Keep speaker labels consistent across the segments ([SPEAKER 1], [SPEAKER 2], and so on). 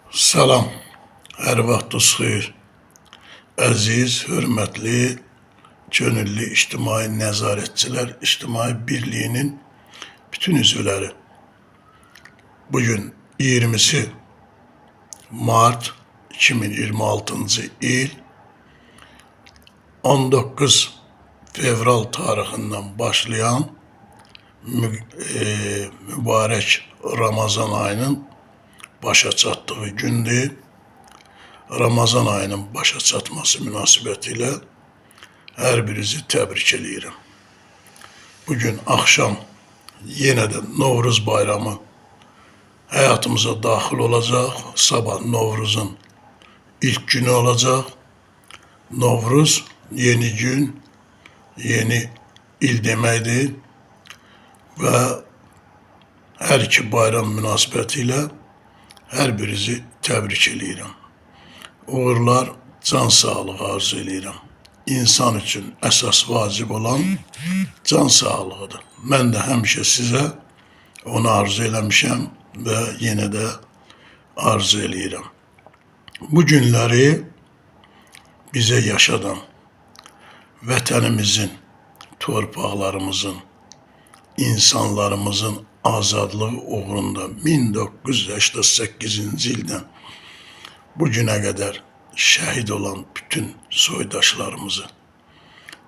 [SPEAKER 1] Salam, hər vaxtınız xeyir. Əziz, hörmətli, könüllü ictimai nəzarətçilər İctimai Birliyinin bütün üzvləri. Bugün 20 Mart 2026-cı il 19 fevral tarixindən başlayan mübarək Ramazan ayının başa çatdığı gündür. Ramazan ayının başa çatması münasibətilə hər birinizi təbrik edirəm. Bugün axşam yenə də Novruz bayramı həyatımıza daxil olacaq. Sabah Novruzun ilk günü olacaq. Novruz yeni gün, yeni il deməkdir və hər iki bayram münasibətilə hər birinizi təbrik edirəm. Uğurlar, can sağlığı arzu edirəm. İnsan üçün əsas vacib olan can sağlığıdır. Mən də həmişə sizə onu arzu eləmişəm və yenə də arzu edirəm. Bu günləri bizə yaşadan, vətənimizin, torpaqlarımızın, insanlarımızın azadlığı uğrunda 1988-ci ildən bu günə qədər şəhid olan bütün soydaşlarımızı,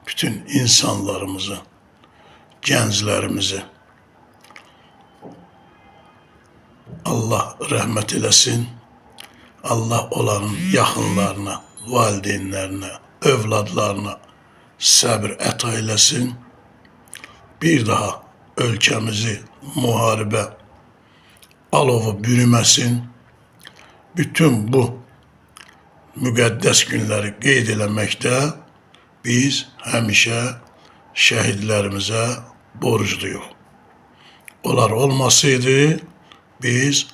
[SPEAKER 1] bütün insanlarımızı, gənclərimizi Allah rəhmət eləsin. Allah onların yaxınlarına, valideynlərinə, övladlarına səbr əta eləsin. Bir daha ölkəmizi müharibə alovu bürüməsin. Bütün bu müqəddəs günləri qeyd eləməkdə biz həmişə şəhidlərimizə borcluyuq. Onlar olmasaydı biz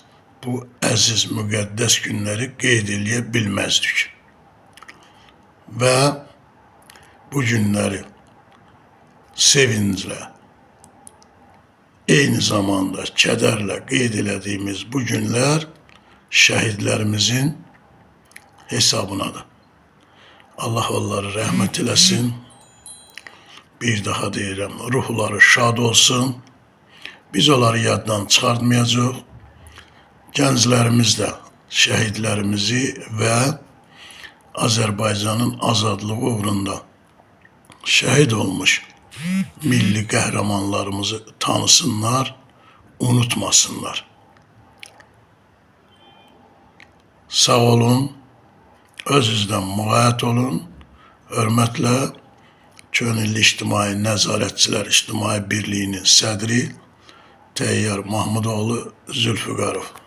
[SPEAKER 1] bu əziz müqəddəs günləri qeyd eləyə bilməzdik. Və bu günləri sevinclə, eyni zamanda kədərlə qeyd elədiyimiz bu günlər şəhidlərimizin hesabınadır. Allah onları rəhmət eləsin. Bir daha deyirəm, ruhları şad olsun. Biz onları yaddan çıxartmayacaq. Gənclərimiz də şəhidlərimizi və Azərbaycanın azadlığı uğrunda şəhid olmuş milli qəhrəmanlarımızı tanısınlar, unutmasınlar. Sağ olun, özünüzdən müğayət olun. Hörmətlə, könüllü ictimai nəzarətçilər İctimai Birliyinin sədri Təyyar Mahmudoğlu Zülfüqarov.